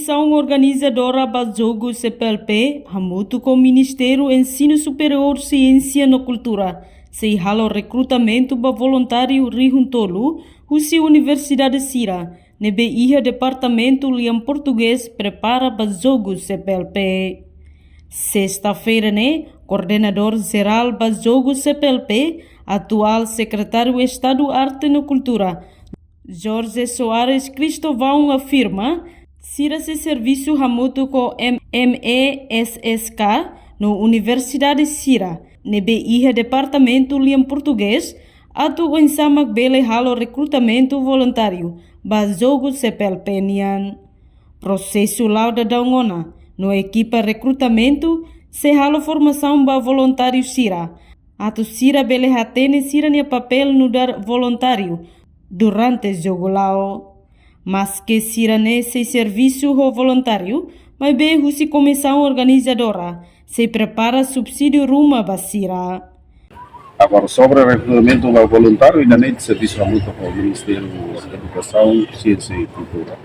comissão organizadora do jogo CPLP, junto com o Ministério Ensino Superior, Ciência e Cultura, se halo recrutamento para voluntário Rihuntolu, Husi Universidade Sira, nebe iha Departamento Liam Português prepara para jogo CPLP. Sexta-feira, coordenador-geral do jogo CPLP, atual secretário de Estado Arte e Cultura, Jorge Soares Cristóvão afirma Sira se serviço hamuto com MESSK no Universidade Sira, nebe iha Departamento Liam Português, atu ensamak bele halo recrutamento voluntário, ba jogo CPLP nian. Processo lauda daungona, no equipa recrutamento, se halo formação ba voluntário Sira, atu Sira bele hatene Sira nia papel no dar voluntário, durante o jogo lao. Mas que Sira nesse serviço ho voluntário, mas bem husi comissão organizadora, se prepara subsídio ruma ba Sira. Agora, sobre o recrutamento voluntário, ainda nem de serviço muito com o Ministério da Educação, Ciência e Cultura.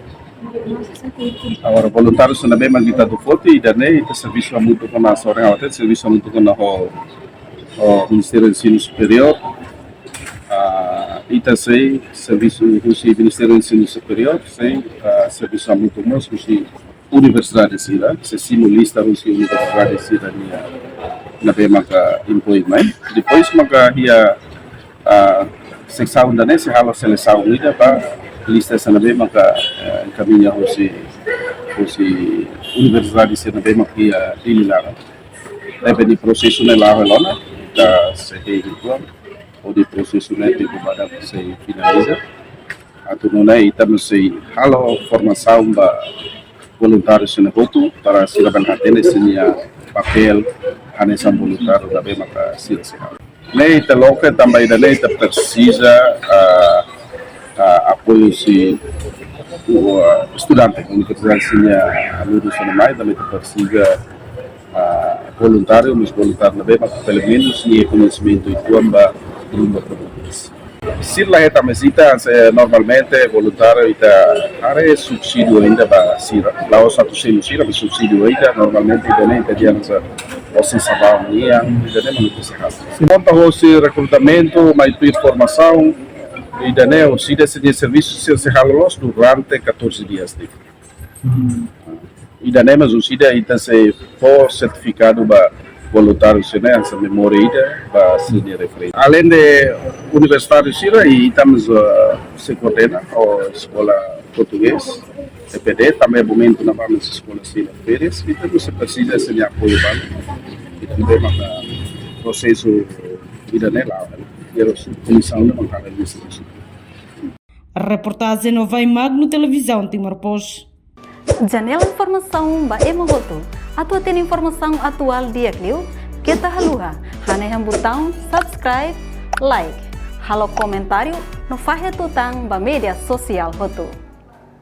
Agora, voluntários são bem mandados do foto e ainda nem de serviço muito com a Soraya, até serviço muito com o Ministério do Ensino Superior. E também serviço do Ministério do Ensino Superior, sem serviço muito mais com a Universidade de Sira, se simulista com a Universidade de Sira na bemaka employment. Depois maka ia secção da nesse halo seleção ida para lista sana bemaka caminha hoje Universidade de Sira bemaka ia dililara. Deve de processo na lá relona da sede ou de processo na de bada se finaliza. Atununa itamos se halo formação ba voluntários na voto para se rabanhatene senia papel anessa voluntário da bem maka sila. Lei te loca também da lei te precisa apoio se o estudante da universidade senia alunos na mais também te precisa voluntário, mas voluntário na bem maka pelo menos nem conhecimento e tuamba língua portuguesa. Sila é também normalmente voluntário e are subsídio ainda para Sira. Lá o satu Sira mas subsídio ainda normalmente também tem você sabe dia ainda nem muito se faz. Conta o recrutamento, mais formação e daí o Sira se de serviço se halos durante 14 dias. E daí mas o Sira ainda se for certificado para voluntários essa memória para se referir. Além de Universidade Sira e estamos se coordena a escola português, EPD, também é momento na vamos escola Sira Férias e temos se precisa esse apoio e também o processo de lá e a comissão da bancada de serviço. A reportagem não vai magno televisão Timor Pós. Janela informação ba emogoto. Atua tem informação atual dia Clio, kita haluha, haneham botão subscribe, like, halo comentário, no fahe tutang ba media sosial hotu.